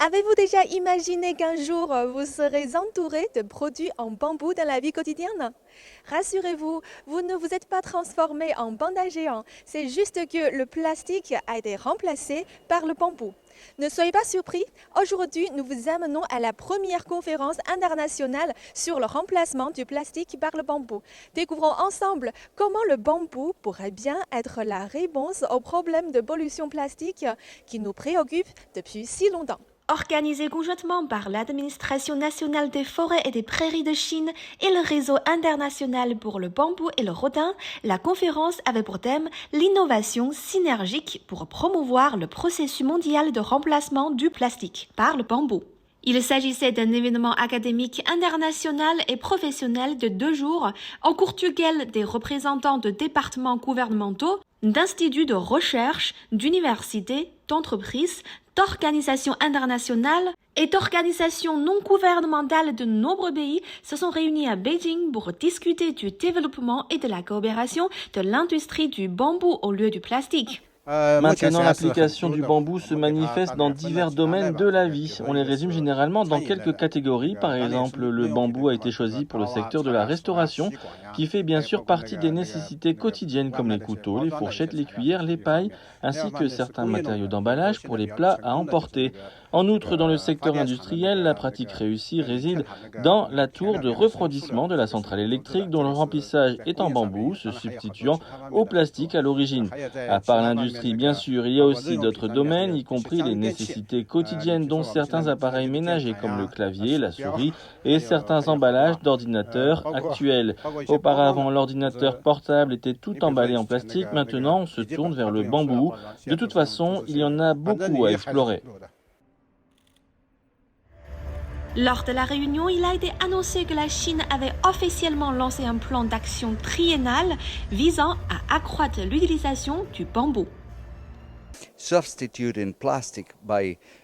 Avez-vous déjà imaginé qu'un jour vous serez entouré de produits en bambou dans la vie quotidienne? Rassurez-vous, vous ne vous êtes pas transformé en panda géant, c'est juste que le plastique a été remplacé par le bambou. Ne soyez pas surpris, aujourd'hui nous vous amenons à la première conférence internationale sur le remplacement du plastique par le bambou. Découvrons ensemble comment le bambou pourrait bien être la réponse aux problèmes de pollution plastique qui nous préoccupent depuis si longtemps. Organisée conjointement par l'Administration nationale des forêts et des prairies de Chine et le Réseau international pour le bambou et le rodin, la conférence avait pour thème l'innovation synergique pour promouvoir le processus mondial de remplacement du plastique par le bambou. Il s'agissait d'un événement académique international et professionnel de 2 jours, en cours duquel des représentants de départements gouvernementaux, d'instituts de recherche, d'universités, d'entreprises, d'organisations internationales et d'organisations non gouvernementales de nombreux pays se sont réunis à Beijing pour discuter du développement et de la coopération de l'industrie du bambou au lieu du plastique. Maintenant, l'application du bambou se manifeste dans divers domaines de la vie. On les résume généralement dans quelques catégories. Par exemple, le bambou a été choisi pour le secteur de la restauration, qui fait bien sûr partie des nécessités quotidiennes comme les couteaux, les fourchettes, les cuillères, les pailles, ainsi que certains matériaux d'emballage pour les plats à emporter. En outre, dans le secteur industriel, la pratique réussie réside dans la tour de refroidissement de la centrale électrique dont le remplissage est en bambou, se substituant au plastique à l'origine. À part l'industrie, bien sûr, il y a aussi d'autres domaines, y compris les nécessités quotidiennes dont certains appareils ménagers comme le clavier, la souris et certains emballages d'ordinateurs actuels. Auparavant, l'ordinateur portable était tout emballé en plastique, maintenant on se tourne vers le bambou. De toute façon, il y en a beaucoup à explorer. Lors de la réunion, il a été annoncé que la Chine avait officiellement lancé un plan d'action triennal visant à accroître l'utilisation du bambou.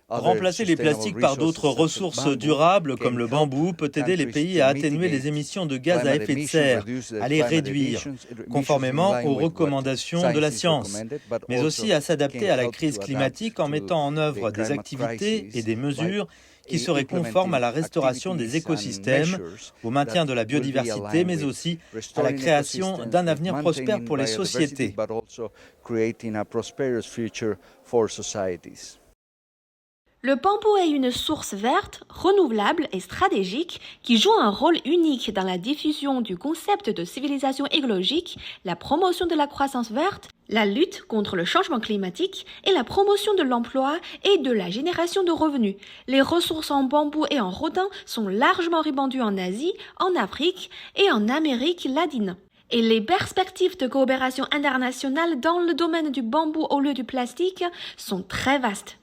Remplacer les plastiques par d'autres ressources durables comme le bambou peut aider les pays à atténuer les émissions de gaz à effet de serre, à les réduire, conformément aux recommandations de la science, mais aussi à s'adapter à la crise climatique en mettant en œuvre des activités et des mesures qui seraient conformes à la restauration des écosystèmes, au maintien de la biodiversité, mais aussi à la création d'un avenir prospère pour les sociétés. Le bambou est une source verte, renouvelable et stratégique qui joue un rôle unique dans la diffusion du concept de civilisation écologique, la promotion de la croissance verte, la lutte contre le changement climatique et la promotion de l'emploi et de la génération de revenus. Les ressources en bambou et en rodin sont largement répandues en Asie, en Afrique et en Amérique latine. Et les perspectives de coopération internationale dans le domaine du bambou au lieu du plastique sont très vastes.